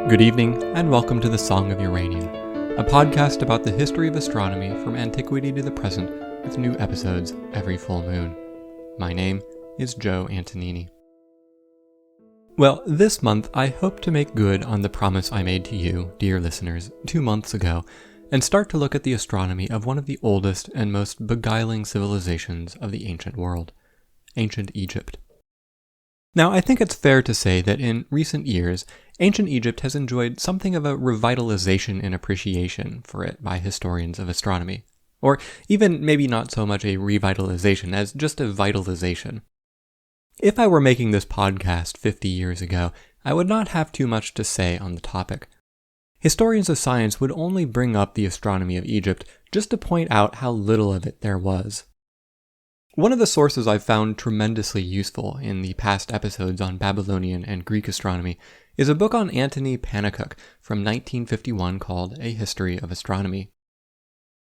Good evening, and welcome to the Song of Uranium, a podcast about the history of astronomy from antiquity to the present, with new episodes every full moon. My name is Joe Antonini. Well, this month I hope to make good on the promise I made to you, dear listeners, 2 months ago, and start to look at the astronomy of one of the oldest and most beguiling civilizations of the ancient world, ancient Egypt. Now, I think it's fair to say that in recent years, ancient Egypt has enjoyed something of a revitalization in appreciation for it by historians of astronomy. Or even maybe not so much a revitalization as just a vitalization. If I were making this podcast 50 years ago, I would not have too much to say on the topic. Historians of science would only bring up the astronomy of Egypt just to point out how little of it there was. One of the sources I've found tremendously useful in the past episodes on Babylonian and Greek astronomy is a book on Antony Pannekoek from 1951 called A History of Astronomy.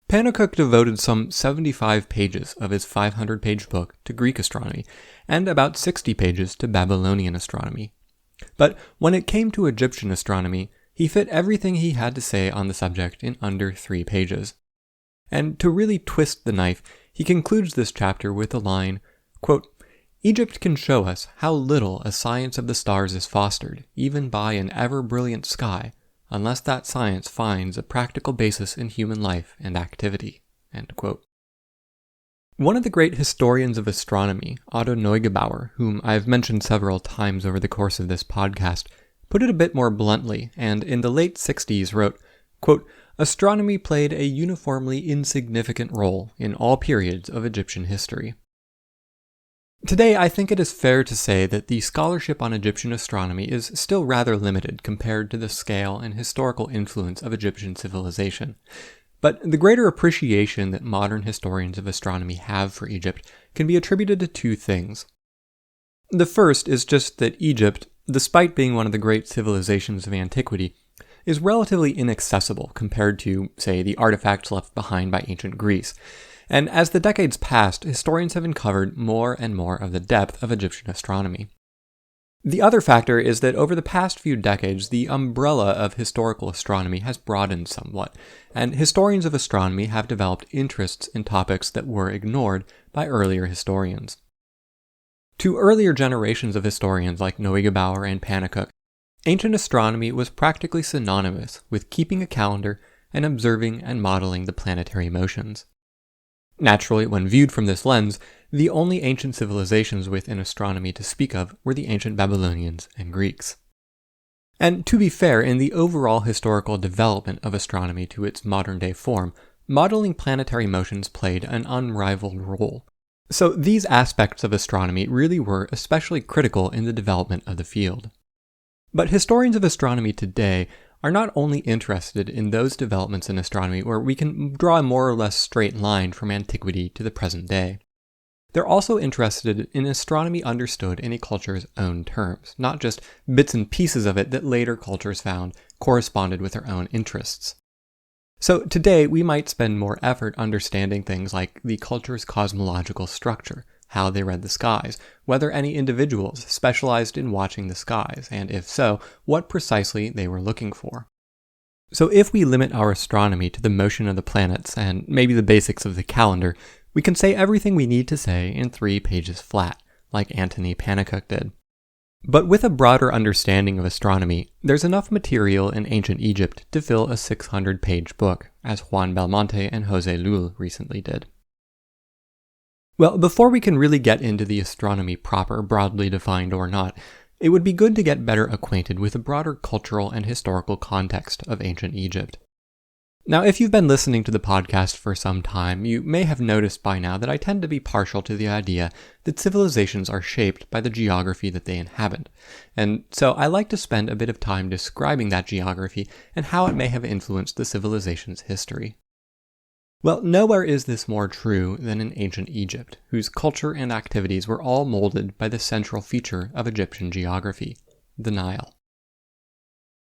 Pannekoek devoted some 75 pages of his 500-page book to Greek astronomy, and about 60 pages to Babylonian astronomy. But when it came to Egyptian astronomy, he fit everything he had to say on the subject in under 3 pages. And to really twist the knife, he concludes this chapter with the line, quote, "Egypt can show us how little a science of the stars is fostered, even by an ever-brilliant sky, unless that science finds a practical basis in human life and activity." End quote. One of the great historians of astronomy, Otto Neugebauer, whom I've mentioned several times over the course of this podcast, put it a bit more bluntly, and in the late 60s wrote, quote, "Astronomy played a uniformly insignificant role in all periods of Egyptian history." Today, I think it is fair to say that the scholarship on Egyptian astronomy is still rather limited compared to the scale and historical influence of Egyptian civilization. But the greater appreciation that modern historians of astronomy have for Egypt can be attributed to 2 things. The first is just that Egypt, despite being one of the great civilizations of antiquity, is relatively inaccessible compared to, say, the artifacts left behind by ancient Greece. And as the decades passed, historians have uncovered more and more of the depth of Egyptian astronomy. The other factor is that over the past few decades, the umbrella of historical astronomy has broadened somewhat, and historians of astronomy have developed interests in topics that were ignored by earlier historians. To earlier generations of historians like Neugebauer and Pannekoek, ancient astronomy was practically synonymous with keeping a calendar and observing and modeling the planetary motions. Naturally, when viewed from this lens, the only ancient civilizations within astronomy to speak of were the ancient Babylonians and Greeks. And to be fair, in the overall historical development of astronomy to its modern-day form, modeling planetary motions played an unrivaled role. So these aspects of astronomy really were especially critical in the development of the field. But historians of astronomy today are not only interested in those developments in astronomy where we can draw a more or less straight line from antiquity to the present day. They're also interested in astronomy understood in a culture's own terms, not just bits and pieces of it that later cultures found corresponded with their own interests. So today we might spend more effort understanding things like the culture's cosmological structure, how they read the skies, whether any individuals specialized in watching the skies, and if so, what precisely they were looking for. So if we limit our astronomy to the motion of the planets and maybe the basics of the calendar, we can say everything we need to say in 3 pages flat, like Antony Pannekoek did. But with a broader understanding of astronomy, there's enough material in ancient Egypt to fill a 600-page book, as Juan Belmonte and José Lull recently did. Well, before we can really get into the astronomy proper, broadly defined or not, it would be good to get better acquainted with the broader cultural and historical context of ancient Egypt. Now, if you've been listening to the podcast for some time, you may have noticed by now that I tend to be partial to the idea that civilizations are shaped by the geography that they inhabit, and so I like to spend a bit of time describing that geography and how it may have influenced the civilization's history. Well, nowhere is this more true than in ancient Egypt, whose culture and activities were all molded by the central feature of Egyptian geography, the Nile.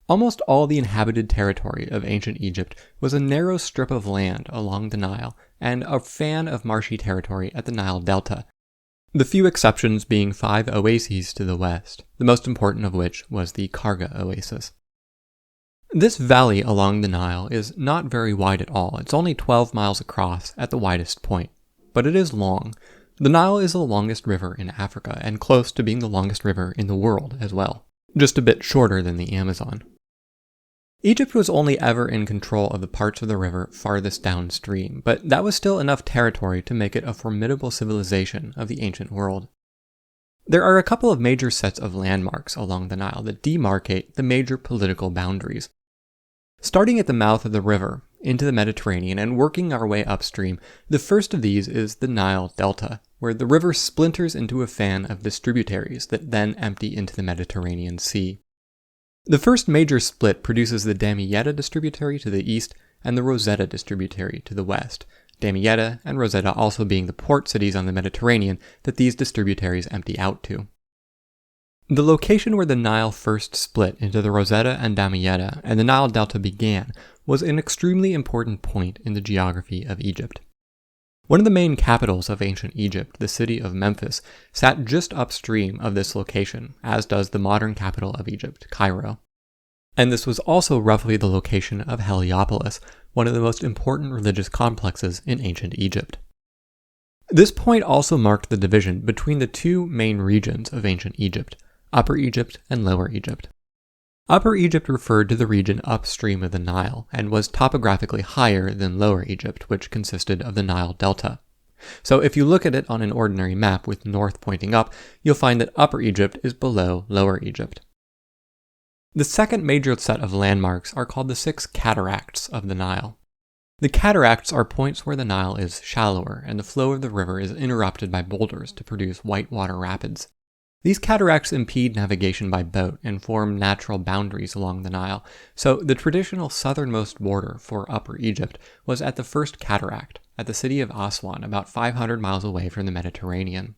Almost all the inhabited territory of ancient Egypt was a narrow strip of land along the Nile and a fan of marshy territory at the Nile Delta, the few exceptions being 5 oases to the west, the most important of which was the Karga oasis. This valley along the Nile is not very wide at all. It's only 12 miles across at the widest point, but it is long. The Nile is the longest river in Africa and close to being the longest river in the world as well, just a bit shorter than the Amazon. Egypt was only ever in control of the parts of the river farthest downstream, but that was still enough territory to make it a formidable civilization of the ancient world. There are a couple of major sets of landmarks along the Nile that demarcate the major political boundaries. Starting at the mouth of the river into the Mediterranean and working our way upstream, the first of these is the Nile Delta, where the river splinters into a fan of distributaries that then empty into the Mediterranean Sea. The first major split produces the Damietta distributary to the east and the Rosetta distributary to the west, Damietta and Rosetta also being the port cities on the Mediterranean that these distributaries empty out to. The location where the Nile first split into the Rosetta and Damietta and the Nile Delta began was an extremely important point in the geography of Egypt. One of the main capitals of ancient Egypt, the city of Memphis, sat just upstream of this location, as does the modern capital of Egypt, Cairo. And this was also roughly the location of Heliopolis, one of the most important religious complexes in ancient Egypt. This point also marked the division between the two main regions of ancient Egypt, Upper Egypt and Lower Egypt. Upper Egypt referred to the region upstream of the Nile and was topographically higher than Lower Egypt, which consisted of the Nile Delta. So if you look at it on an ordinary map with north pointing up, you'll find that Upper Egypt is below Lower Egypt. The second major set of landmarks are called the 6 cataracts of the Nile. The cataracts are points where the Nile is shallower and the flow of the river is interrupted by boulders to produce whitewater rapids. These cataracts impede navigation by boat and form natural boundaries along the Nile, so the traditional southernmost border for Upper Egypt was at the first cataract, at the city of Aswan, about 500 miles away from the Mediterranean.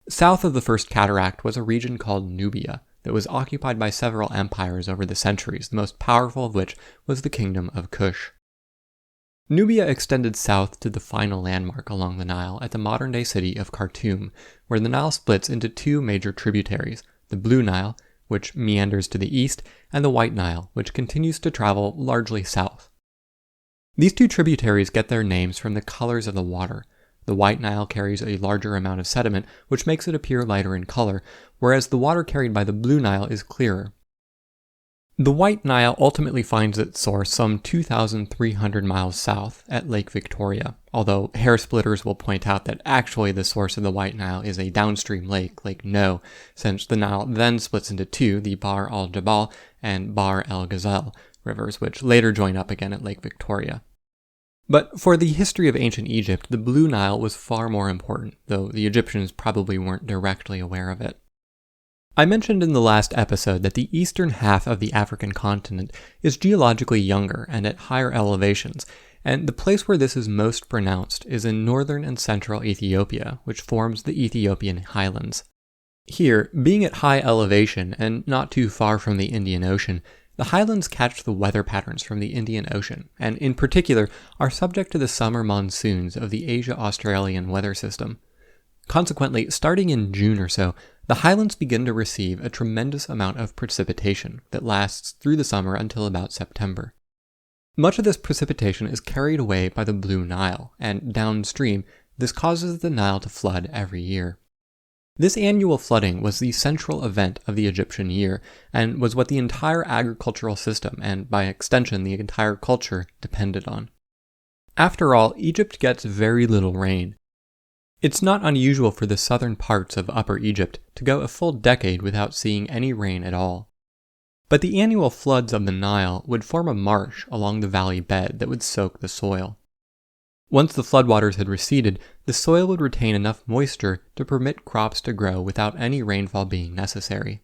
South of the first cataract was a region called Nubia that was occupied by several empires over the centuries, the most powerful of which was the kingdom of Kush. Nubia extended south to the final landmark along the Nile at the modern-day city of Khartoum, where the Nile splits into two major tributaries, the Blue Nile, which meanders to the east, and the White Nile, which continues to travel largely south. These two tributaries get their names from the colors of the water. The White Nile carries a larger amount of sediment, which makes it appear lighter in color, whereas the water carried by the Blue Nile is clearer. The White Nile ultimately finds its source some 2,300 miles south at Lake Victoria, although hair splitters will point out that actually the source of the White Nile is a downstream lake, Lake No, since the Nile then splits into two, the Bahr al-Jabal and Bahr el-Ghazal rivers, which later join up again at Lake Victoria. But for the history of ancient Egypt, the Blue Nile was far more important, though the Egyptians probably weren't directly aware of it. I mentioned in the last episode that the eastern half of the African continent is geologically younger and at higher elevations, and the place where this is most pronounced is in northern and central Ethiopia, which forms the Ethiopian highlands. Here, being at high elevation and not too far from the Indian Ocean, the highlands catch the weather patterns from the Indian Ocean, and in particular are subject to the summer monsoons of the Asia-Australian weather system. Consequently, starting in June or so, the highlands begin to receive a tremendous amount of precipitation that lasts through the summer until about September. Much of this precipitation is carried away by the Blue Nile, and downstream, this causes the Nile to flood every year. This annual flooding was the central event of the Egyptian year, and was what the entire agricultural system, and by extension the entire culture, depended on. After all, Egypt gets very little rain. It's not unusual for the southern parts of Upper Egypt to go a full decade without seeing any rain at all. But the annual floods of the Nile would form a marsh along the valley bed that would soak the soil. Once the floodwaters had receded, the soil would retain enough moisture to permit crops to grow without any rainfall being necessary.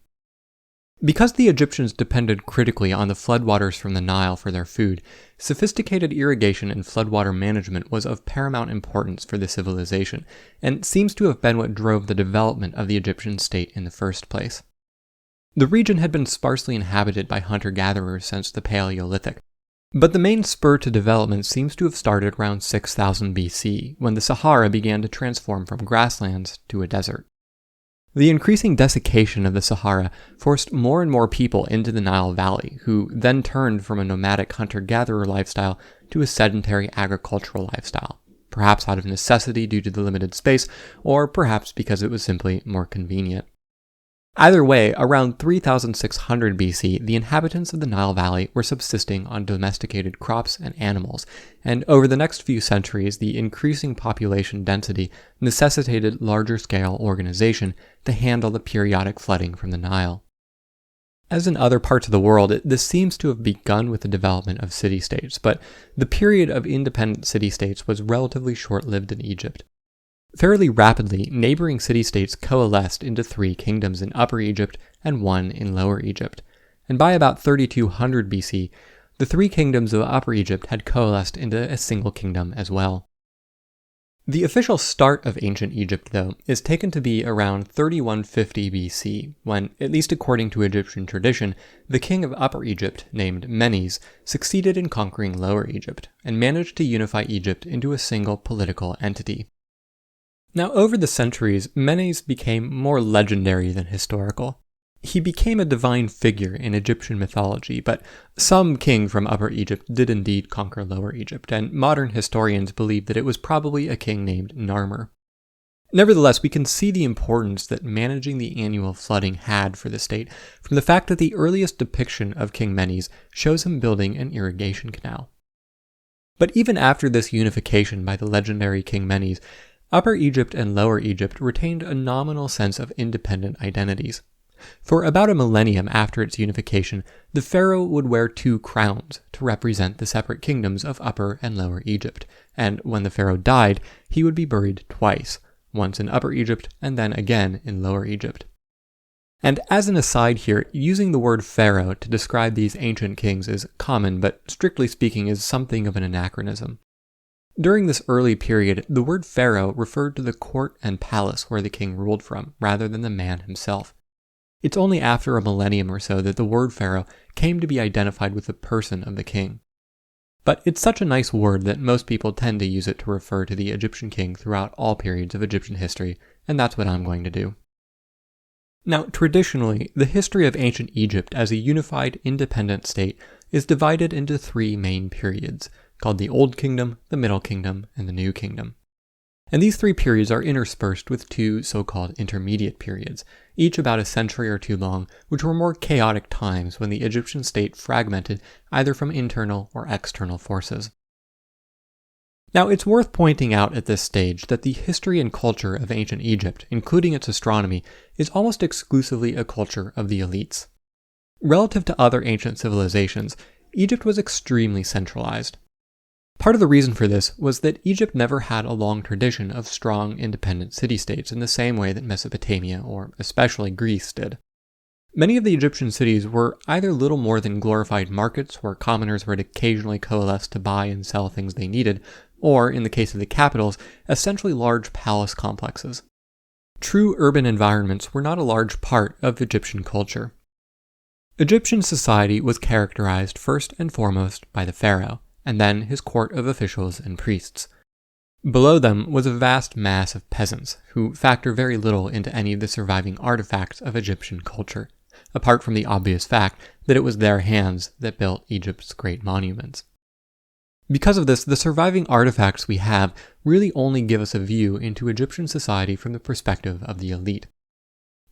Because the Egyptians depended critically on the floodwaters from the Nile for their food, sophisticated irrigation and floodwater management was of paramount importance for the civilization, and seems to have been what drove the development of the Egyptian state in the first place. The region had been sparsely inhabited by hunter-gatherers since the Paleolithic, but the main spur to development seems to have started around 6000 BC, when the Sahara began to transform from grasslands to a desert. The increasing desiccation of the Sahara forced more and more people into the Nile Valley, who then turned from a nomadic hunter-gatherer lifestyle to a sedentary agricultural lifestyle, perhaps out of necessity due to the limited space, or perhaps because it was simply more convenient. Either way, around 3600 BC, the inhabitants of the Nile Valley were subsisting on domesticated crops and animals, and over the next few centuries, the increasing population density necessitated larger-scale organization to handle the periodic flooding from the Nile. As in other parts of the world, this seems to have begun with the development of city-states, but the period of independent city-states was relatively short-lived in Egypt. Fairly rapidly, neighboring city-states coalesced into 3 kingdoms in Upper Egypt and 1 in Lower Egypt, and by about 3200 BC, the 3 kingdoms of Upper Egypt had coalesced into a single kingdom as well. The official start of ancient Egypt, though, is taken to be around 3150 BC, when, at least according to Egyptian tradition, the king of Upper Egypt, named Menes, succeeded in conquering Lower Egypt, and managed to unify Egypt into a single political entity. Now, over the centuries, Menes became more legendary than historical. He became a divine figure in Egyptian mythology, but some king from Upper Egypt did indeed conquer Lower Egypt, and modern historians believe that it was probably a king named Narmer. Nevertheless, we can see the importance that managing the annual flooding had for the state from the fact that the earliest depiction of King Menes shows him building an irrigation canal. But even after this unification by the legendary King Menes, Upper Egypt and Lower Egypt retained a nominal sense of independent identities. For about a millennium after its unification, the pharaoh would wear 2 crowns to represent the separate kingdoms of Upper and Lower Egypt, and when the pharaoh died, he would be buried twice, once in Upper Egypt and then again in Lower Egypt. And as an aside here, using the word pharaoh to describe these ancient kings is common, but strictly speaking is something of an anachronism. During this early period, the word pharaoh referred to the court and palace where the king ruled from, rather than the man himself. It's only after a millennium or so that the word pharaoh came to be identified with the person of the king. But it's such a nice word that most people tend to use it to refer to the Egyptian king throughout all periods of Egyptian history, and that's what I'm going to do. Now, traditionally, the history of ancient Egypt as a unified, independent state is divided into 3 main periods, called the Old Kingdom, the Middle Kingdom, and the New Kingdom. And these 3 periods are interspersed with 2 so-called intermediate periods, each about a century or 2 long, which were more chaotic times when the Egyptian state fragmented either from internal or external forces. Now, it's worth pointing out at this stage that the history and culture of ancient Egypt, including its astronomy, is almost exclusively a culture of the elites. Relative to other ancient civilizations, Egypt was extremely centralized. Part of the reason for this was that Egypt never had a long tradition of strong, independent city-states in the same way that Mesopotamia, or especially Greece, did. Many of the Egyptian cities were either little more than glorified markets where commoners would occasionally coalesce to buy and sell things they needed, or, in the case of the capitals, essentially large palace complexes. True urban environments were not a large part of Egyptian culture. Egyptian society was characterized first and foremost by the pharaoh, and then his court of officials and priests. Below them was a vast mass of peasants, who factor very little into any of the surviving artifacts of Egyptian culture, apart from the obvious fact that it was their hands that built Egypt's great monuments. Because of this, the surviving artifacts we have really only give us a view into Egyptian society from the perspective of the elite.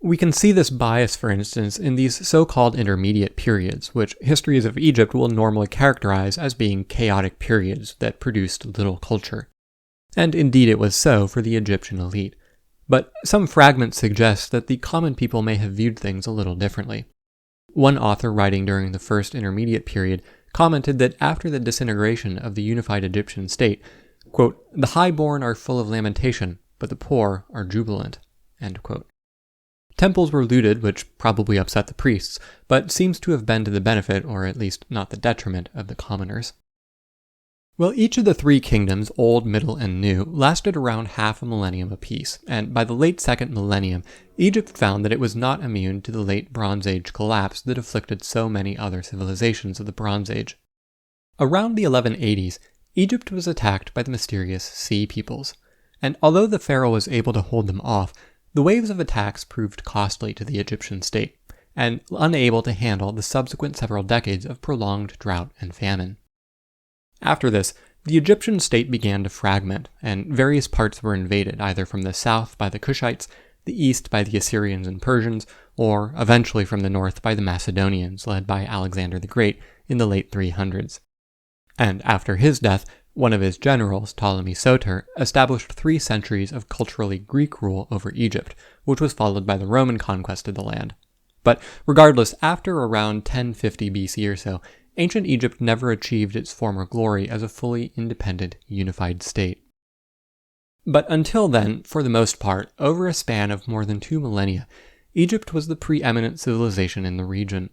We can see this bias, for instance, in these so-called intermediate periods, which histories of Egypt will normally characterize as being chaotic periods that produced little culture. And indeed it was so for the Egyptian elite. But some fragments suggest that the common people may have viewed things a little differently. One author writing during the first intermediate period commented that after the disintegration of the unified Egyptian state, quote, "The highborn are full of lamentation, but the poor are jubilant," end quote. Temples were looted, which probably upset the priests, but seems to have been to the benefit, or at least not the detriment, of the commoners. Well, each of the 3 kingdoms, Old, Middle, and New, lasted around half a millennium apiece, and by the late 2nd millennium, Egypt found that it was not immune to the late Bronze Age collapse that afflicted so many other civilizations of the Bronze Age. Around the 1180s, Egypt was attacked by the mysterious Sea Peoples, and although the pharaoh was able to hold them off, The waves of attacks proved costly to the Egyptian state, and unable to handle the subsequent several decades of prolonged drought and famine. After this, the Egyptian state began to fragment, and various parts were invaded either from the south by the Kushites, the east by the Assyrians and Persians, or eventually from the north by the Macedonians, led by Alexander the Great in the late 300s. And after his death, one of his generals, Ptolemy Soter, established 3 centuries of culturally Greek rule over Egypt, which was followed by the Roman conquest of the land. But regardless, after around 1050 BC or so, ancient Egypt never achieved its former glory as a fully independent, unified state. But until then, for the most part, over a span of more than 2 millennia, Egypt was the preeminent civilization in the region.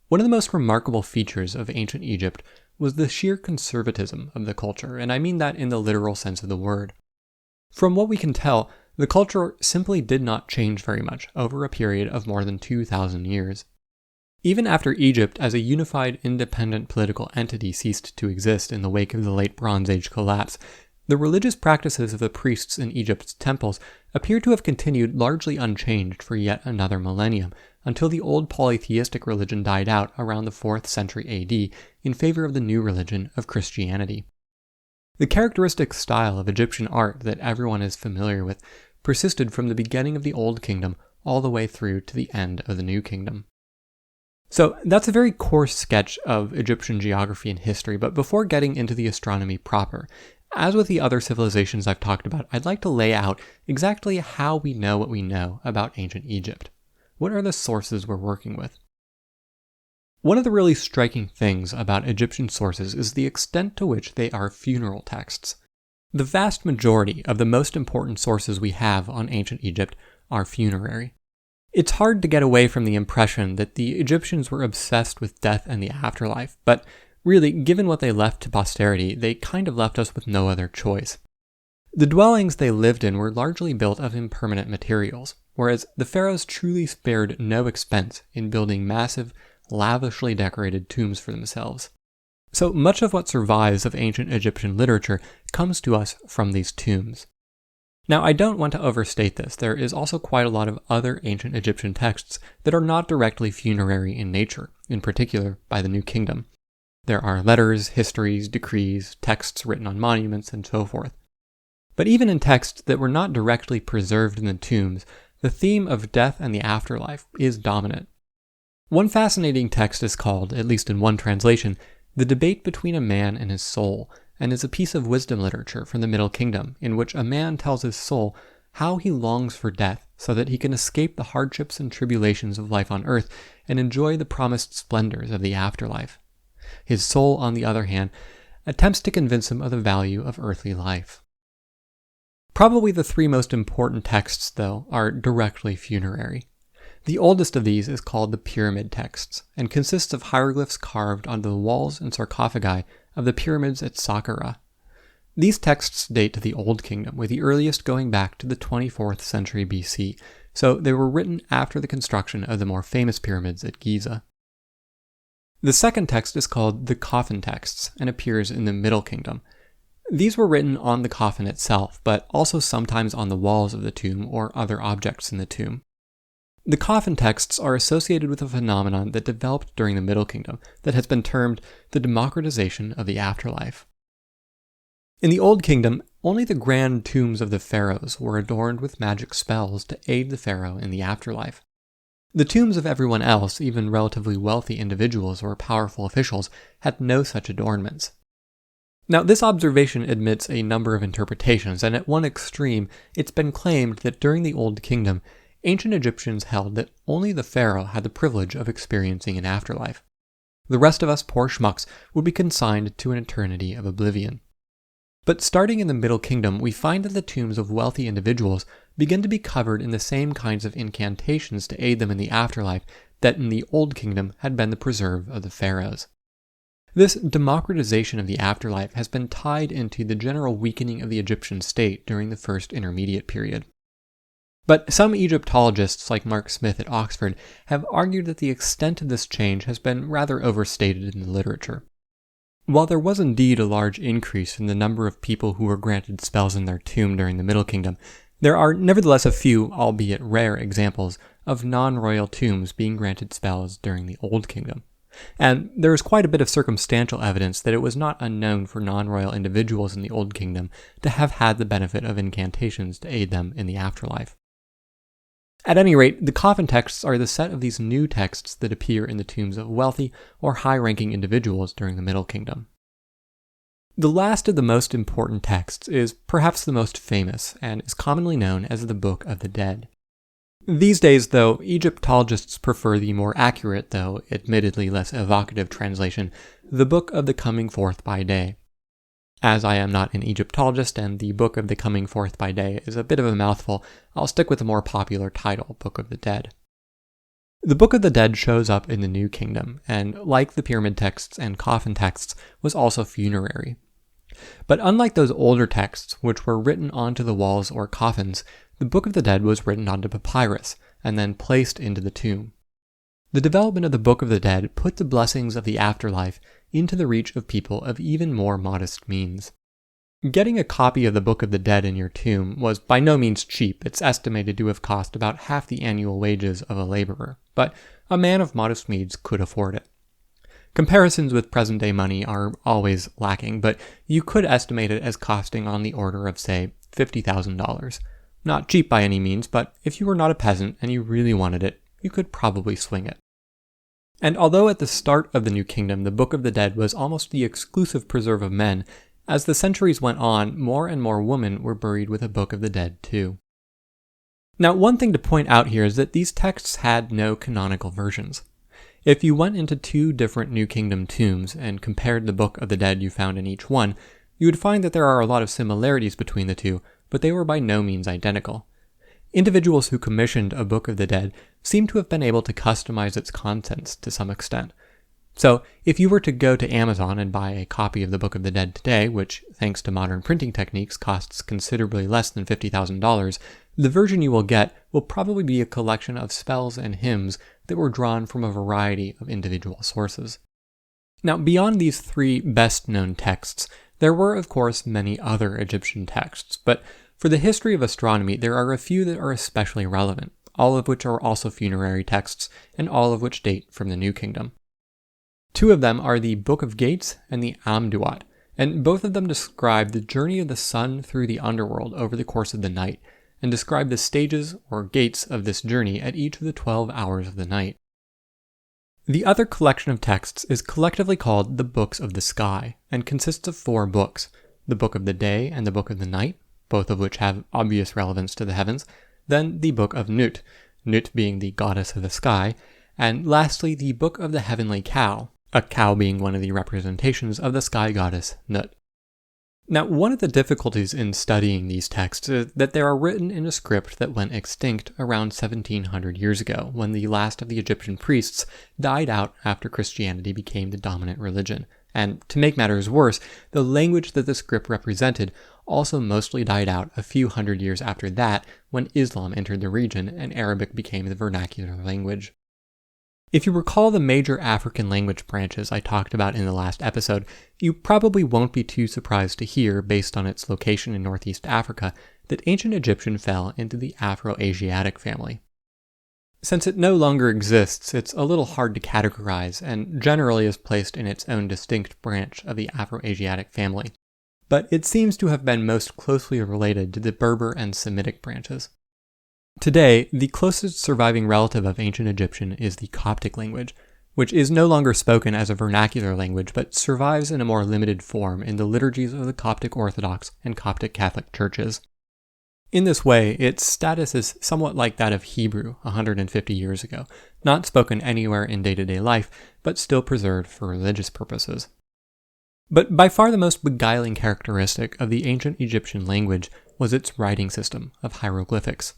One of the most remarkable features of ancient Egypt was the sheer conservatism of the culture, and I mean that in the literal sense of the word. From what we can tell, the culture simply did not change very much over a period of more than 2,000 years. Even after Egypt as a unified, independent political entity ceased to exist in the wake of the late Bronze Age collapse, the religious practices of the priests in Egypt's temples appear to have continued largely unchanged for yet another millennium, until the old polytheistic religion died out around the 4th century AD in favor of the new religion of Christianity. The characteristic style of Egyptian art that everyone is familiar with persisted from the beginning of the Old Kingdom all the way through to the end of the New Kingdom. So that's a very coarse sketch of Egyptian geography and history, but before getting into the astronomy proper, as with the other civilizations I've talked about, I'd like to lay out exactly how we know what we know about ancient Egypt. What are the sources we're working with? One of the really striking things about Egyptian sources is the extent to which they are funeral texts. The vast majority of the most important sources we have on ancient Egypt are funerary. It's hard to get away from the impression that the Egyptians were obsessed with death and the afterlife, but really, given what they left to posterity, they kind of left us with no other choice. The dwellings they lived in were largely built of impermanent materials, whereas the pharaohs truly spared no expense in building massive, lavishly decorated tombs for themselves. So much of what survives of ancient Egyptian literature comes to us from these tombs. Now, I don't want to overstate this. There is also quite a lot of other ancient Egyptian texts that are not directly funerary in nature, in particular by the New Kingdom. There are letters, histories, decrees, texts written on monuments, and so forth. But even in texts that were not directly preserved in the tombs, the theme of death and the afterlife is dominant. One fascinating text is called, at least in one translation, The Debate Between a Man and His Soul, and is a piece of wisdom literature from the Middle Kingdom in which a man tells his soul how he longs for death so that he can escape the hardships and tribulations of life on earth and enjoy the promised splendors of the afterlife. His soul, on the other hand, attempts to convince him of the value of earthly life. Probably the 3 most important texts, though, are directly funerary. The oldest of these is called the Pyramid Texts, and consists of hieroglyphs carved onto the walls and sarcophagi of the pyramids at Saqqara. These texts date to the Old Kingdom, with the earliest going back to the 24th century BC, so they were written after the construction of the more famous pyramids at Giza. The second text is called the Coffin Texts, and appears in the Middle Kingdom. These were written on the coffin itself, but also sometimes on the walls of the tomb or other objects in the tomb. The coffin texts are associated with a phenomenon that developed during the Middle Kingdom that has been termed the democratization of the afterlife. In the Old Kingdom, only the grand tombs of the pharaohs were adorned with magic spells to aid the pharaoh in the afterlife. The tombs of everyone else, even relatively wealthy individuals or powerful officials, had no such adornments. Now, this observation admits a number of interpretations, and at one extreme, it's been claimed that during the Old Kingdom, ancient Egyptians held that only the pharaoh had the privilege of experiencing an afterlife. The rest of us poor schmucks would be consigned to an eternity of oblivion. But starting in the Middle Kingdom, we find that the tombs of wealthy individuals begin to be covered in the same kinds of incantations to aid them in the afterlife that in the Old Kingdom had been the preserve of the pharaohs. This democratization of the afterlife has been tied into the general weakening of the Egyptian state during the First Intermediate Period. But some Egyptologists, like Mark Smith at Oxford, have argued that the extent of this change has been rather overstated in the literature. While there was indeed a large increase in the number of people who were granted spells in their tomb during the Middle Kingdom, There are nevertheless a few, albeit rare, examples of non-royal tombs being granted spells during the Old Kingdom. And there is quite a bit of circumstantial evidence that it was not unknown for non-royal individuals in the Old Kingdom to have had the benefit of incantations to aid them in the afterlife. At any rate, the coffin texts are the set of these new texts that appear in the tombs of wealthy or high-ranking individuals during the Middle Kingdom. The last of the most important texts is perhaps the most famous and is commonly known as the Book of the Dead. These days, though, Egyptologists prefer the more accurate, though admittedly less evocative translation, the Book of the Coming Forth by Day. As I am not an Egyptologist and the Book of the Coming Forth by Day is a bit of a mouthful, I'll stick with the more popular title, Book of the Dead. The Book of the Dead shows up in the New Kingdom, and like the pyramid texts and coffin texts, was also funerary. But unlike those older texts, which were written onto the walls or coffins, the Book of the Dead was written onto papyrus and then placed into the tomb. The development of the Book of the Dead put the blessings of the afterlife into the reach of people of even more modest means. Getting a copy of the Book of the Dead in your tomb was by no means cheap. It's estimated to have cost about half the annual wages of a laborer, but a man of modest means could afford it. Comparisons with present-day money are always lacking, but you could estimate it as costing on the order of, say, $50,000. Not cheap by any means, but if you were not a peasant and you really wanted it, you could probably swing it. And although at the start of the New Kingdom the Book of the Dead was almost the exclusive preserve of men, as the centuries went on, more and more women were buried with a Book of the Dead too. Now, one thing to point out here is that these texts had no canonical versions. If you went into two different New Kingdom tombs and compared the Book of the Dead you found in each one, you would find that there are a lot of similarities between the two, but they were by no means identical. Individuals who commissioned a Book of the Dead seem to have been able to customize its contents to some extent. So, if you were to go to Amazon and buy a copy of the Book of the Dead today, which, thanks to modern printing techniques, costs considerably less than $50,000, the version you will get will probably be a collection of spells and hymns that were drawn from a variety of individual sources. Now, beyond these three best-known texts, there were, of course, many other Egyptian texts, but for the history of astronomy, there are a few that are especially relevant, all of which are also funerary texts, and all of which date from the New Kingdom. Two of them are the Book of Gates and the Amduat, and both of them describe the journey of the sun through the underworld over the course of the night, and describe the stages or gates of this journey at each of the 12 hours of the night. The other collection of texts is collectively called the Books of the Sky, and consists of 4 books, the Book of the Day and the Book of the Night, both of which have obvious relevance to the heavens, then the Book of Nut, Nut being the goddess of the sky, and lastly the Book of the Heavenly Cow, a cow being one of the representations of the sky goddess Nut. Now, one of the difficulties in studying these texts is that they are written in a script that went extinct around 1700 years ago, when the last of the Egyptian priests died out after Christianity became the dominant religion. And to make matters worse, the language that the script represented also mostly died out a few hundred years after that, when Islam entered the region and Arabic became the vernacular language. If you recall the major African language branches I talked about in the last episode, you probably won't be too surprised to hear, based on its location in Northeast Africa, that ancient Egyptian fell into the Afro-Asiatic family. Since it no longer exists, it's a little hard to categorize, and generally is placed in its own distinct branch of the Afro-Asiatic family. But it seems to have been most closely related to the Berber and Semitic branches. Today, the closest surviving relative of ancient Egyptian is the Coptic language, which is no longer spoken as a vernacular language but survives in a more limited form in the liturgies of the Coptic Orthodox and Coptic Catholic churches. In this way, its status is somewhat like that of Hebrew 150 years ago, not spoken anywhere in day-to-day life, but still preserved for religious purposes. But by far the most beguiling characteristic of the ancient Egyptian language was its writing system of hieroglyphics.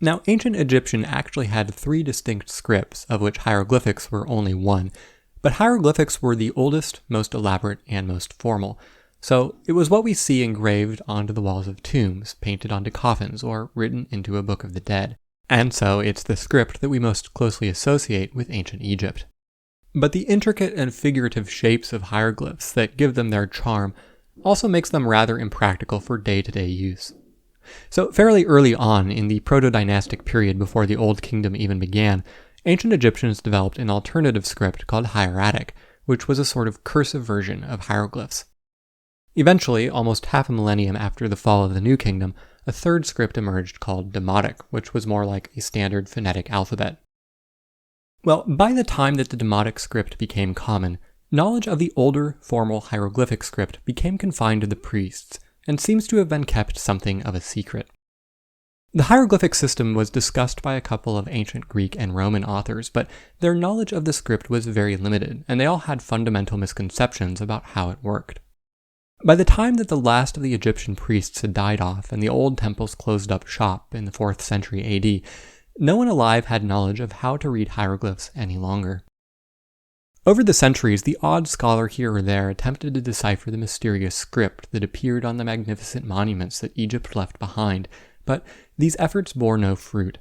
Now, ancient Egyptian actually had 3 distinct scripts, of which hieroglyphics were only one, but hieroglyphics were the oldest, most elaborate, and most formal, so it was what we see engraved onto the walls of tombs, painted onto coffins, or written into a Book of the Dead, and so it's the script that we most closely associate with ancient Egypt. But the intricate and figurative shapes of hieroglyphs that give them their charm also makes them rather impractical for day-to-day use. So fairly early on in the proto-dynastic period before the Old Kingdom even began, ancient Egyptians developed an alternative script called hieratic, which was a sort of cursive version of hieroglyphs. Eventually, almost half a millennium after the fall of the New Kingdom, a third script emerged called Demotic, which was more like a standard phonetic alphabet. Well, by the time that the Demotic script became common, knowledge of the older, formal hieroglyphic script became confined to the priests, and seems to have been kept something of a secret. The hieroglyphic system was discussed by a couple of ancient Greek and Roman authors, but their knowledge of the script was very limited, and they all had fundamental misconceptions about how it worked. By the time that the last of the Egyptian priests had died off and the old temples closed up shop in the 4th century AD, no one alive had knowledge of how to read hieroglyphs any longer. Over the centuries, the odd scholar here or there attempted to decipher the mysterious script that appeared on the magnificent monuments that Egypt left behind, but these efforts bore no fruit.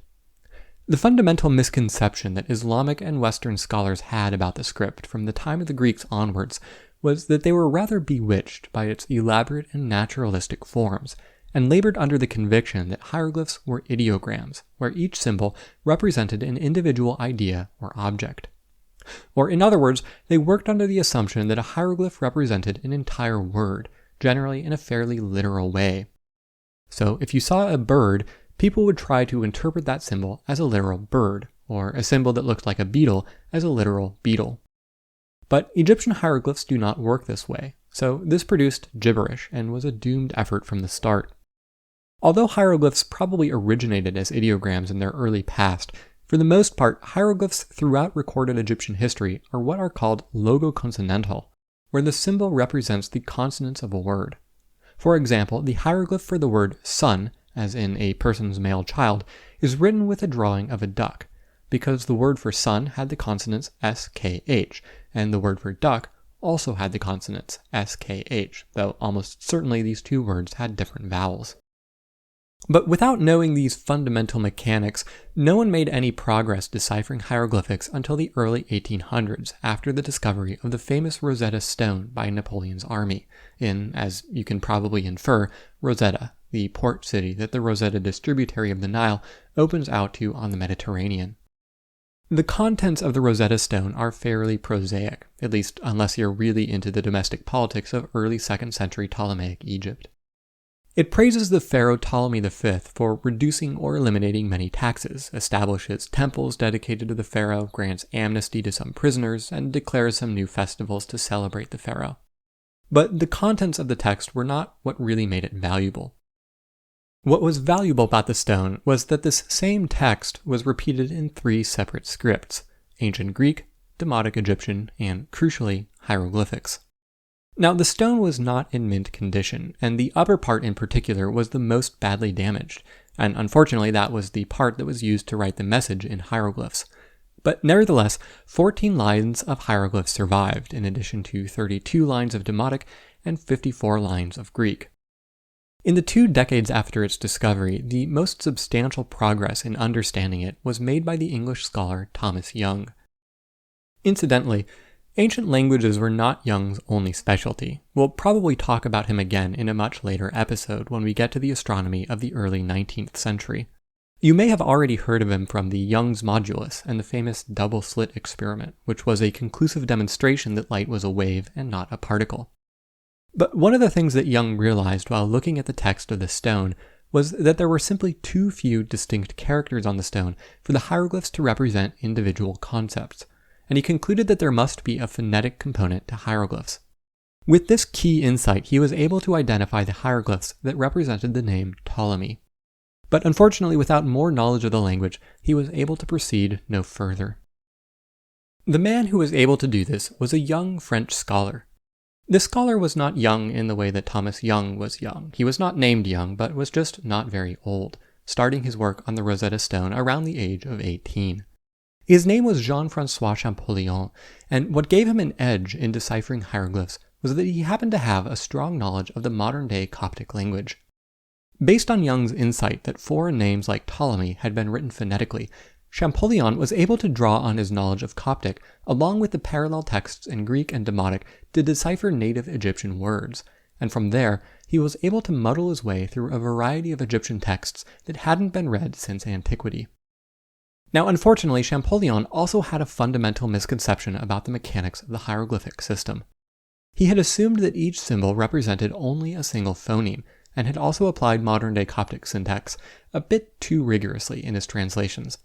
The fundamental misconception that Islamic and Western scholars had about the script from the time of the Greeks onwards was that they were rather bewitched by its elaborate and naturalistic forms, and labored under the conviction that hieroglyphs were ideograms, where each symbol represented an individual idea or object. Or in other words, they worked under the assumption that a hieroglyph represented an entire word, generally in a fairly literal way. So if you saw a bird, people would try to interpret that symbol as a literal bird, or a symbol that looked like a beetle as a literal beetle. But Egyptian hieroglyphs do not work this way, so this produced gibberish and was a doomed effort from the start. Although hieroglyphs probably originated as ideograms in their early past, for the most part, hieroglyphs throughout recorded Egyptian history are what are called logoconsonantal, where the symbol represents the consonants of a word. For example, the hieroglyph for the word son, as in a person's male child, is written with a drawing of a duck, because the word for son had the consonants SKH, and the word for duck also had the consonants SKH, though almost certainly these two words had different vowels. But without knowing these fundamental mechanics, no one made any progress deciphering hieroglyphics until the early 1800s, after the discovery of the famous Rosetta Stone by Napoleon's army, in, as you can probably infer, Rosetta, the port city that the Rosetta distributary of the Nile opens out to on the Mediterranean. The contents of the Rosetta Stone are fairly prosaic, at least unless you're really into the domestic politics of early 2nd century Ptolemaic Egypt. It praises the pharaoh Ptolemy V for reducing or eliminating many taxes, establishes temples dedicated to the pharaoh, grants amnesty to some prisoners, and declares some new festivals to celebrate the pharaoh. But the contents of the text were not what really made it valuable. What was valuable about the stone was that this same text was repeated in 3 separate scripts: Ancient Greek, Demotic Egyptian, and, crucially, hieroglyphics. Now, the stone was not in mint condition, and the upper part in particular was the most badly damaged, and unfortunately that was the part that was used to write the message in hieroglyphs. But nevertheless, 14 lines of hieroglyphs survived, in addition to 32 lines of Demotic and 54 lines of Greek. In the 2 decades after its discovery, the most substantial progress in understanding it was made by the English scholar Thomas Young. Incidentally, ancient languages were not Young's only specialty. We'll probably talk about him again in a much later episode when we get to the astronomy of the early 19th century. You may have already heard of him from the Young's modulus and the famous double-slit experiment, which was a conclusive demonstration that light was a wave and not a particle. But one of the things that Young realized while looking at the text of the stone was that there were simply too few distinct characters on the stone for the hieroglyphs to represent individual concepts, and he concluded that there must be a phonetic component to hieroglyphs. With this key insight, he was able to identify the hieroglyphs that represented the name Ptolemy. But unfortunately, without more knowledge of the language, he was able to proceed no further. The man who was able to do this was a young French scholar. This scholar was not young in the way that Thomas Young was young. He was not named young, but was just not very old, starting his work on the Rosetta Stone around the age of 18. His name was Jean-François Champollion, and what gave him an edge in deciphering hieroglyphs was that he happened to have a strong knowledge of the modern-day Coptic language. Based on Young's insight that foreign names like Ptolemy had been written phonetically, Champollion was able to draw on his knowledge of Coptic along with the parallel texts in Greek and Demotic to decipher native Egyptian words, and from there, he was able to muddle his way through a variety of Egyptian texts that hadn't been read since antiquity. Now, unfortunately, Champollion also had a fundamental misconception about the mechanics of the hieroglyphic system. He had assumed that each symbol represented only a single phoneme, and had also applied modern-day Coptic syntax a bit too rigorously in his translations.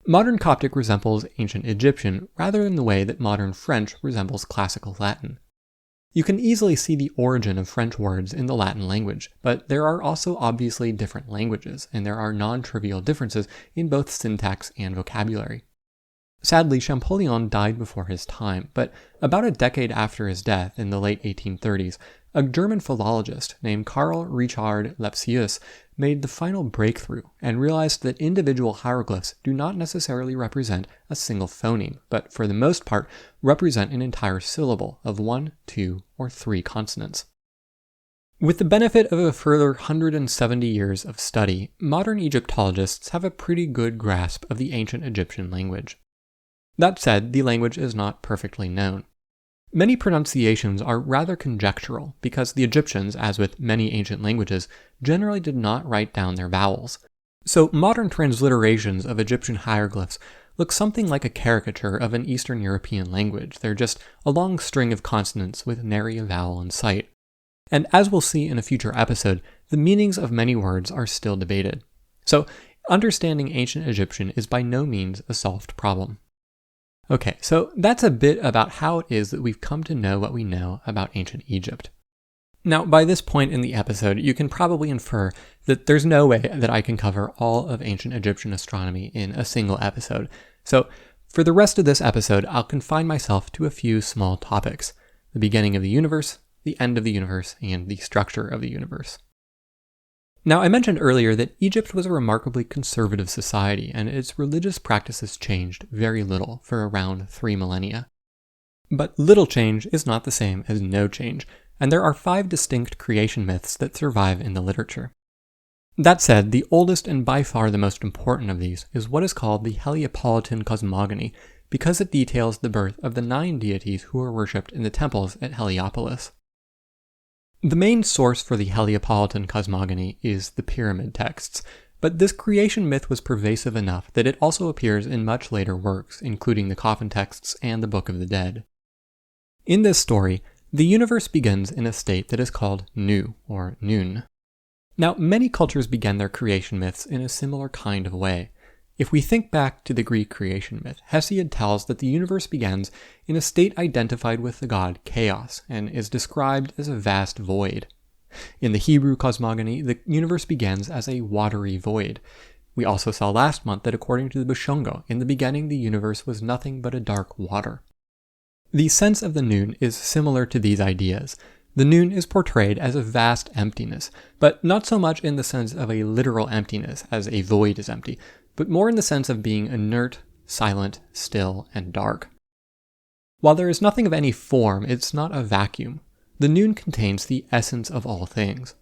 Modern Coptic resembles ancient Egyptian rather than the way that modern French resembles classical Latin. You can easily see the origin of French words in the Latin language, but there are also obviously different languages, and there are non-trivial differences in both syntax and vocabulary. Sadly, Champollion died before his time, but about a decade after his death in the late 1830s, a German philologist named Karl Richard Lepsius made the final breakthrough and realized that individual hieroglyphs do not necessarily represent a single phoneme, but for the most part represent an entire syllable of 1, 2, or 3 consonants. With the benefit of a further 170 years of study, modern Egyptologists have a pretty good grasp of the ancient Egyptian language. That said, the language is not perfectly known. Many pronunciations are rather conjectural because the Egyptians, as with many ancient languages, generally did not write down their vowels. So modern transliterations of Egyptian hieroglyphs look something like a caricature of an Eastern European language. They're just a long string of consonants with nary a vowel in sight. And as we'll see in a future episode, the meanings of many words are still debated. So understanding ancient Egyptian is by no means a solved problem. Okay, so that's a bit about how it is that we've come to know what we know about ancient Egypt. Now, by this point in the episode, you can probably infer that there's no way that I can cover all of ancient Egyptian astronomy in a single episode. So, for the rest of this episode, I'll confine myself to a few small topics: the beginning of the universe, the end of the universe, and the structure of the universe. Now, I mentioned earlier that Egypt was a remarkably conservative society, and its religious practices changed very little for around 3 millennia. But little change is not the same as no change, and there are 5 distinct creation myths that survive in the literature. That said, the oldest and by far the most important of these is what is called the Heliopolitan cosmogony, because it details the birth of the 9 deities who were worshipped in the temples at Heliopolis. The main source for the Heliopolitan cosmogony is the pyramid texts, but this creation myth was pervasive enough that it also appears in much later works, including the coffin texts and the Book of the Dead. In this story, the universe begins in a state that is called Nu, or Nun. Now, many cultures began their creation myths in a similar kind of way. If we think back to the Greek creation myth, Hesiod tells that the universe begins in a state identified with the god Chaos and is described as a vast void. In the Hebrew cosmogony, the universe begins as a watery void. We also saw last month that according to the Bishongo, in the beginning the universe was nothing but a dark water. The sense of the Nun is similar to these ideas. The Nun is portrayed as a vast emptiness, but not so much in the sense of a literal emptiness as a void is empty, but more in the sense of being inert, silent, still, and dark. While there is nothing of any form, it's not a vacuum. The Nun contains the essence of all things.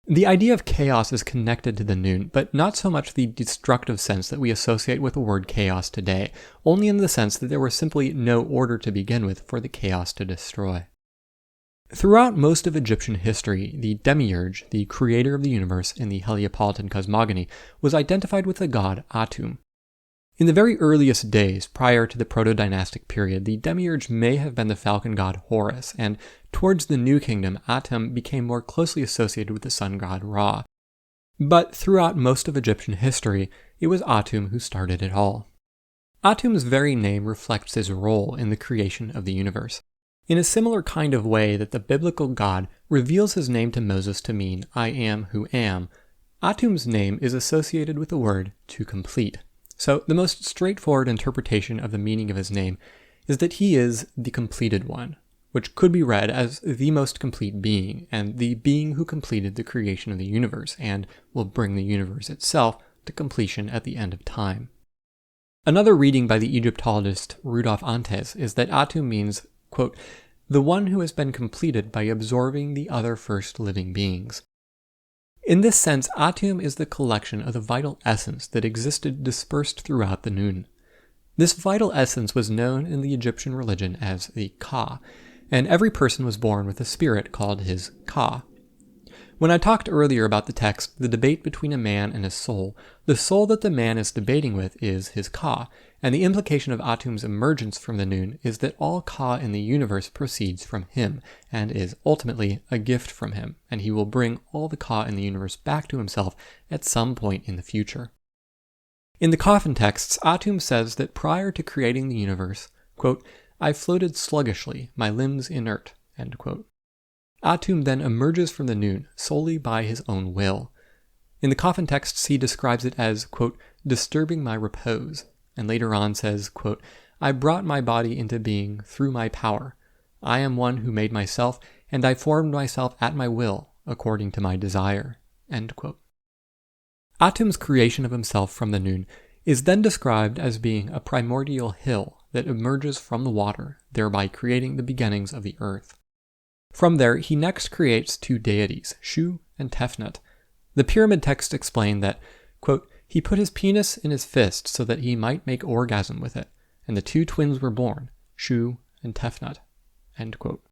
The idea of chaos is connected to the Nun, but not so much the destructive sense that we associate with the word chaos today, only in the sense that there was simply no order to begin with for the chaos to destroy. Throughout most of Egyptian history, the demiurge, the creator of the universe in the Heliopolitan cosmogony, was identified with the god Atum. In the very earliest days, prior to the proto-dynastic period, the demiurge may have been the falcon god Horus, and towards the New Kingdom, Atum became more closely associated with the sun god Ra. But throughout most of Egyptian history, it was Atum who started it all. Atum's very name reflects his role in the creation of the universe. In a similar kind of way that the biblical God reveals his name to Moses to mean, I am who am, Atum's name is associated with the word to complete. So the most straightforward interpretation of the meaning of his name is that he is the completed one, which could be read as the most complete being, and the being who completed the creation of the universe, and will bring the universe itself to completion at the end of time. Another reading by the Egyptologist Rudolf Antes is that Atum means, quote, the one who has been completed by absorbing the other first living beings. In this sense, Atum is the collection of the vital essence that existed dispersed throughout the Nun. This vital essence was known in the Egyptian religion as the Ka. and every person was born with a spirit called his ka. When I talked earlier about the text, the debate between a man and his soul, the soul that the man is debating with is his ka, and the implication of Atum's emergence from the Nun is that all ka in the universe proceeds from him, and is ultimately a gift from him, and he will bring all the ka in the universe back to himself at some point in the future. In the coffin texts, Atum says that prior to creating the universe, quote, "I floated sluggishly, my limbs inert," end quote. Atum then emerges from the Nun solely by his own will. In the coffin texts, he describes it as, quote, "disturbing my repose," and later on says, quote, "I brought my body into being through my power. I am one who made myself, and I formed myself at my will, according to my desire," end quote. Atum's creation of himself from the Nun is then described as being a primordial hill that emerges from the water, thereby creating the beginnings of the earth. From there, he next creates two deities, Shu and Tefnut. The pyramid texts explain that, quote, "he put his penis in his fist so that he might make orgasm with it, and the two twins were born, Shu and Tefnut," end quote.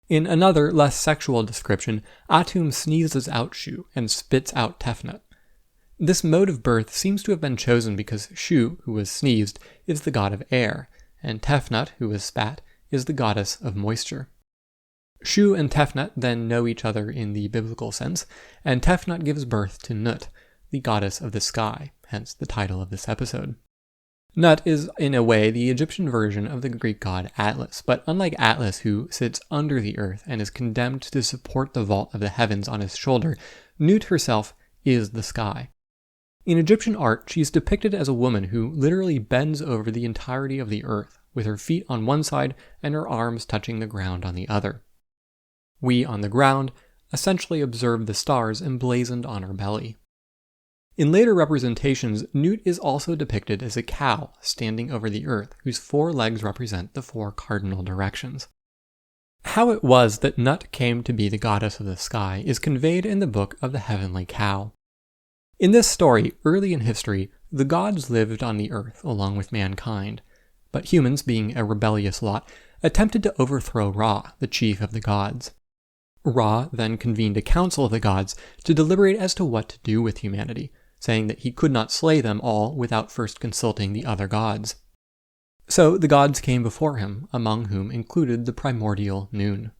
In another, less sexual description, Atum sneezes out Shu and spits out Tefnut. This mode of birth seems to have been chosen because Shu, who was sneezed, is the god of air, and Tefnut, who was spat, is the goddess of moisture. Shu and Tefnut then know each other in the biblical sense, and Tefnut gives birth to Nut, the goddess of the sky, hence the title of this episode. Nut is, in a way, the Egyptian version of the Greek god Atlas, but unlike Atlas, who sits under the earth and is condemned to support the vault of the heavens on his shoulder, Nut herself is the sky. In Egyptian art, she is depicted as a woman who literally bends over the entirety of the earth, with her feet on one side and her arms touching the ground on the other. We, on the ground, essentially observe the stars emblazoned on her belly. In later representations, Nut is also depicted as a cow standing over the earth, whose 4 legs represent the 4 cardinal directions. How it was that Nut came to be the goddess of the sky is conveyed in the Book of the Heavenly Cow. In this story, early in history, the gods lived on the earth along with mankind, but humans, being a rebellious lot, attempted to overthrow Ra, the chief of the gods. Ra then convened a council of the gods to deliberate as to what to do with humanity, saying that he could not slay them all without first consulting the other gods. So the gods came before him, among whom included the primordial Nun.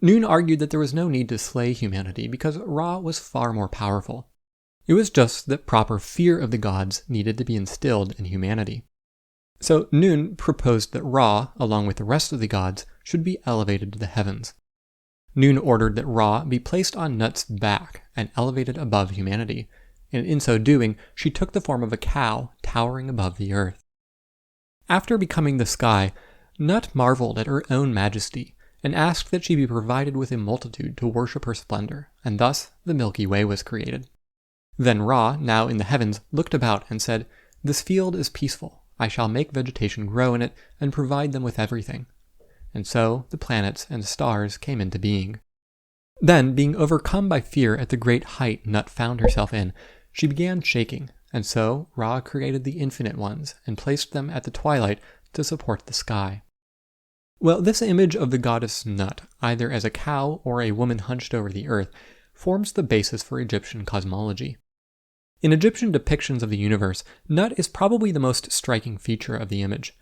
Nun argued that there was no need to slay humanity because Ra was far more powerful. It was just that proper fear of the gods needed to be instilled in humanity. So Nun proposed that Ra, along with the rest of the gods, should be elevated to the heavens. Nun ordered that Ra be placed on Nut's back and elevated above humanity, and in so doing, she took the form of a cow towering above the earth. After becoming the sky, Nut marveled at her own majesty and asked that she be provided with a multitude to worship her splendor, and thus the Milky Way was created. Then Ra, now in the heavens, looked about and said, "This field is peaceful. I shall make vegetation grow in it and provide them with everything." And so the planets and stars came into being. Then, being overcome by fear at the great height Nut found herself in, she began shaking, and so Ra created the infinite ones and placed them at the twilight to support the sky. Well, this image of the goddess Nut, either as a cow or a woman hunched over the earth, forms the basis for Egyptian cosmology. In Egyptian depictions of the universe, Nut is probably the most striking feature of the image.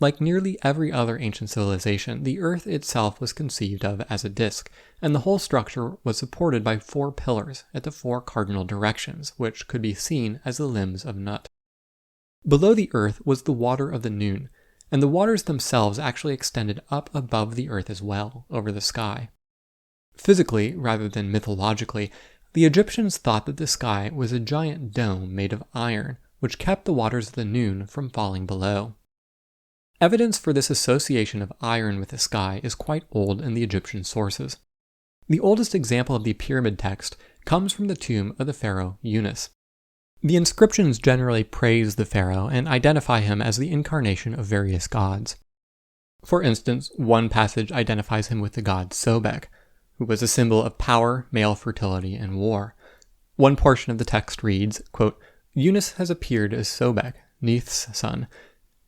Like nearly every other ancient civilization, the earth itself was conceived of as a disk, and the whole structure was supported by 4 pillars at the 4 cardinal directions, which could be seen as the limbs of Nut. Below the earth was the water of the Nun, and the waters themselves actually extended up above the earth as well, over the sky. Physically, rather than mythologically, the Egyptians thought that the sky was a giant dome made of iron, which kept the waters of the Nun from falling below. Evidence for this association of iron with the sky is quite old in the Egyptian sources. The oldest example of the pyramid text comes from the tomb of the pharaoh Unas. The inscriptions generally praise the pharaoh and identify him as the incarnation of various gods. For instance, one passage identifies him with the god Sobek, who was a symbol of power, male fertility, and war. One portion of the text reads, quote, "Unas has appeared as Sobek, Neith's son.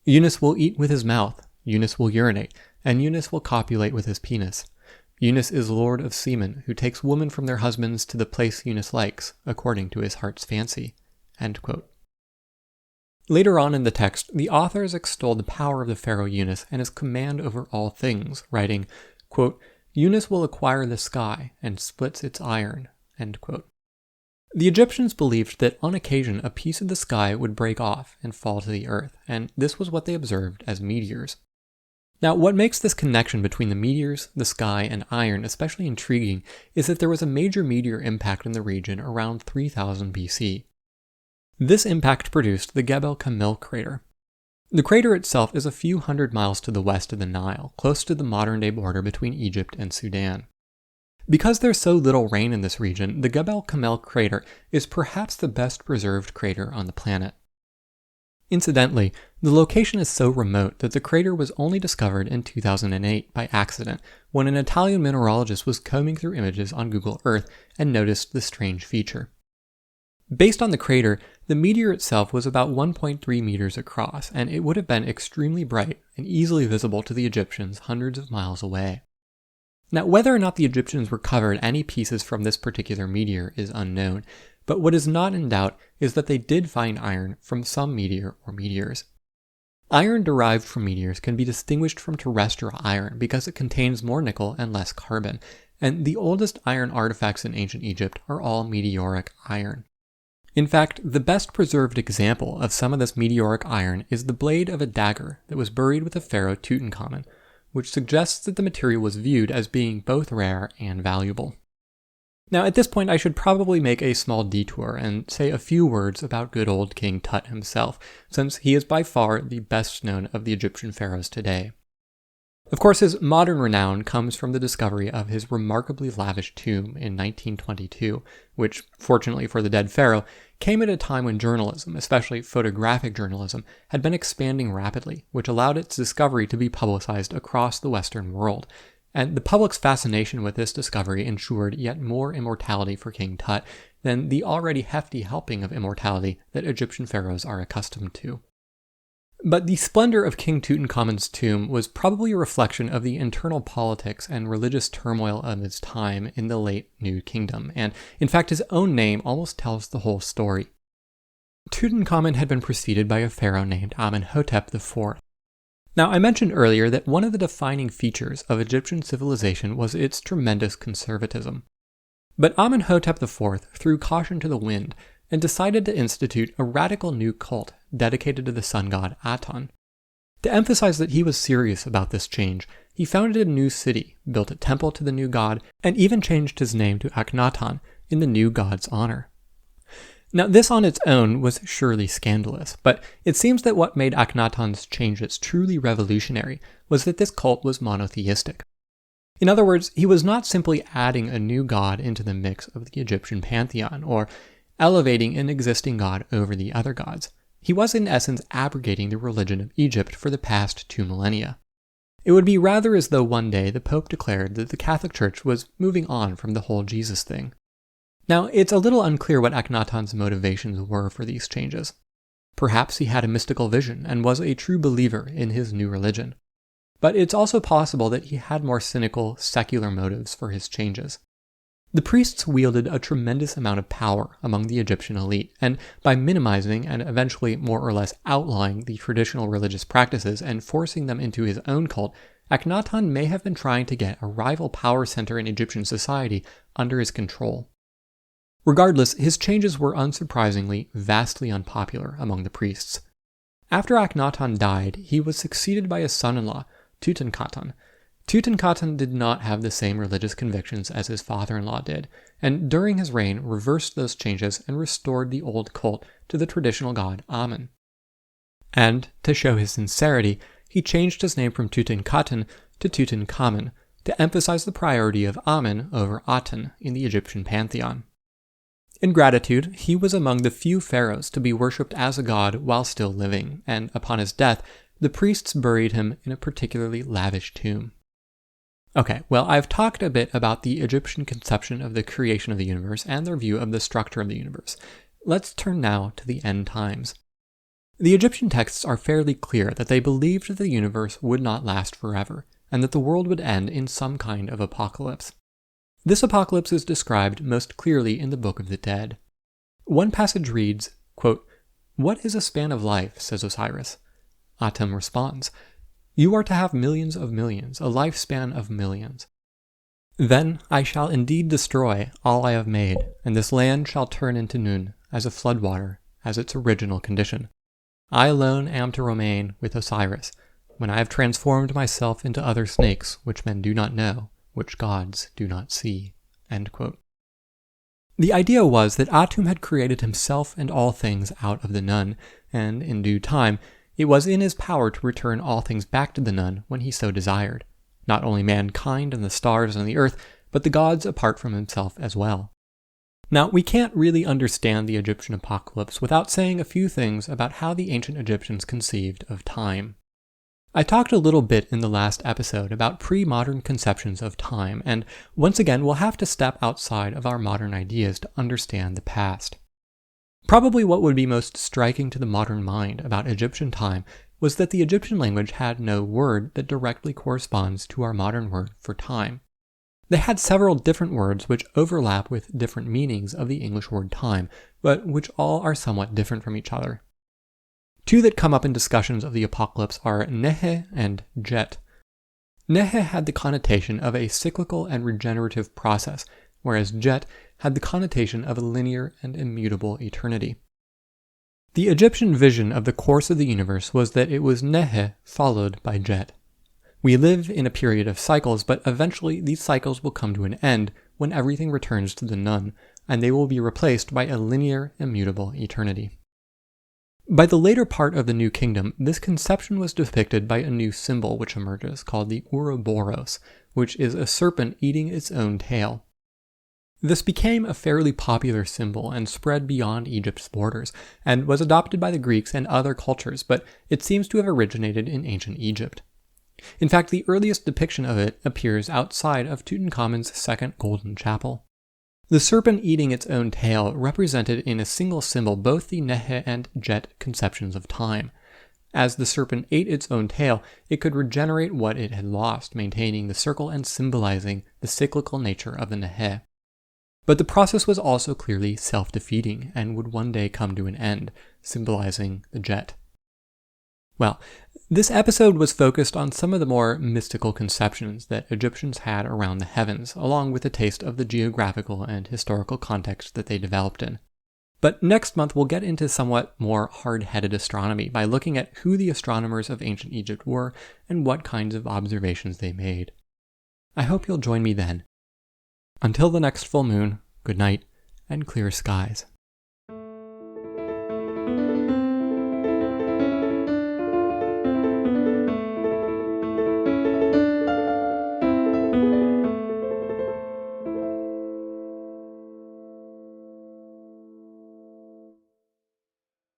Unas will eat with his mouth, Unas will urinate, and Unis will copulate with his penis. Unis is lord of semen, who takes women from their husbands to the place Unis likes, according to his heart's fancy." End quote. Later on in the text, the authors extol the power of the pharaoh Unis and his command over all things, writing, quote, "Unis will acquire the sky and splits its iron." End quote. The Egyptians believed that on occasion a piece of the sky would break off and fall to the earth, and this was what they observed as meteors. Now, what makes this connection between the meteors, the sky, and iron especially intriguing is that there was a major meteor impact in the region around 3000 BC. This impact produced the Gebel Kamel crater. The crater itself is a few hundred miles to the west of the Nile, close to the modern-day border between Egypt and Sudan. Because there's so little rain in this region, the Gebel Kamel crater is perhaps the best preserved crater on the planet. Incidentally, the location is so remote that the crater was only discovered in 2008 by accident when an Italian mineralogist was combing through images on Google Earth and noticed the strange feature. Based on the crater, the meteor itself was about 1.3 meters across, and it would have been extremely bright and easily visible to the Egyptians hundreds of miles away. Now, whether or not the Egyptians recovered any pieces from this particular meteor is unknown, but what is not in doubt is that they did find iron from some meteor or meteors. Iron derived from meteors can be distinguished from terrestrial iron because it contains more nickel and less carbon, and the oldest iron artifacts in ancient Egypt are all meteoric iron. In fact, the best preserved example of some of this meteoric iron is the blade of a dagger that was buried with the pharaoh Tutankhamun, which suggests that the material was viewed as being both rare and valuable. Now, at this point, I should probably make a small detour and say a few words about good old King Tut himself, since he is by far the best known of the Egyptian pharaohs today. Of course, his modern renown comes from the discovery of his remarkably lavish tomb in 1922, which, fortunately for the dead pharaoh, came at a time when journalism, especially photographic journalism, had been expanding rapidly, which allowed its discovery to be publicized across the Western world. And the public's fascination with this discovery ensured yet more immortality for King Tut than the already hefty helping of immortality that Egyptian pharaohs are accustomed to. But the splendor of King Tutankhamun's tomb was probably a reflection of the internal politics and religious turmoil of his time in the late New Kingdom, and in fact his own name almost tells the whole story. Tutankhamun had been preceded by a pharaoh named Amenhotep IV. Now, I mentioned earlier that one of the defining features of Egyptian civilization was its tremendous conservatism. But Amenhotep IV threw caution to the wind and decided to institute a radical new cult dedicated to the sun god Aton. To emphasize that he was serious about this change, he founded a new city, built a temple to the new god, and even changed his name to Akhenaton in the new god's honor. Now, this on its own was surely scandalous, but it seems that what made Akhenaton's changes truly revolutionary was that this cult was monotheistic. In other words, he was not simply adding a new god into the mix of the Egyptian pantheon, or elevating an existing god over the other gods. He was in essence abrogating the religion of Egypt for the past 2 millennia. It would be rather as though one day the Pope declared that the Catholic Church was moving on from the whole Jesus thing. Now, it's a little unclear what Akhenaton's motivations were for these changes. Perhaps he had a mystical vision and was a true believer in his new religion. But it's also possible that he had more cynical, secular motives for his changes. The priests wielded a tremendous amount of power among the Egyptian elite, and by minimizing and eventually more or less outlawing the traditional religious practices and forcing them into his own cult, Akhenaton may have been trying to get a rival power center in Egyptian society under his control. Regardless, his changes were unsurprisingly vastly unpopular among the priests. After Akhenaton died, he was succeeded by his son-in-law, Tutankhaten. Tutankhaten did not have the same religious convictions as his father-in-law did, and during his reign reversed those changes and restored the old cult to the traditional god Amen. And, to show his sincerity, he changed his name from Tutankhaten to Tutankhamun, to emphasize the priority of Amen over Aten in the Egyptian pantheon. In gratitude, he was among the few pharaohs to be worshipped as a god while still living, and upon his death, the priests buried him in a particularly lavish tomb. Okay, well, I've talked a bit about the Egyptian conception of the creation of the universe and their view of the structure of the universe. Let's turn now to the end times. The Egyptian texts are fairly clear that they believed that the universe would not last forever, and that the world would end in some kind of apocalypse. This apocalypse is described most clearly in the Book of the Dead. One passage reads, quote, "What is a span of life?" says Osiris. Atum responds, "You are to have millions of millions, a lifespan of millions. Then I shall indeed destroy all I have made, and this land shall turn into Nun, as a floodwater, as its original condition. I alone am to remain with Osiris, when I have transformed myself into other snakes, which men do not know, which gods do not see." End quote. The idea was that Atum had created himself and all things out of the Nun, and in due time, it was in his power to return all things back to the Nun when he so desired. Not only mankind and the stars and the earth, but the gods apart from himself as well. Now, we can't really understand the Egyptian apocalypse without saying a few things about how the ancient Egyptians conceived of time. I talked a little bit in the last episode about pre-modern conceptions of time, and once again we'll have to step outside of our modern ideas to understand the past. Probably what would be most striking to the modern mind about Egyptian time was that the Egyptian language had no word that directly corresponds to our modern word for time. They had several different words which overlap with different meanings of the English word time, but which all are somewhat different from each other. Two that come up in discussions of the apocalypse are nehe and jet. Nehe had the connotation of a cyclical and regenerative process, whereas jet had the connotation of a linear and immutable eternity. The Egyptian vision of the course of the universe was that it was nehe followed by jet. We live in a period of cycles, but eventually these cycles will come to an end when everything returns to the Nun, and they will be replaced by a linear, immutable eternity. By the later part of the New Kingdom, this conception was depicted by a new symbol which emerges, called the Ouroboros, which is a serpent eating its own tail. This became a fairly popular symbol and spread beyond Egypt's borders, and was adopted by the Greeks and other cultures, but it seems to have originated in ancient Egypt. In fact, the earliest depiction of it appears outside of Tutankhamun's second Golden Chapel. The serpent eating its own tail represented in a single symbol both the Nehe and Jet conceptions of time. As the serpent ate its own tail, it could regenerate what it had lost, maintaining the circle and symbolizing the cyclical nature of the Nehe. But the process was also clearly self-defeating and would one day come to an end, symbolizing the Jet. Well, this episode was focused on some of the more mystical conceptions that Egyptians had around the heavens, along with a taste of the geographical and historical context that they developed in. But next month we'll get into somewhat more hard-headed astronomy by looking at who the astronomers of ancient Egypt were and what kinds of observations they made. I hope you'll join me then. Until the next full moon, good night and clear skies.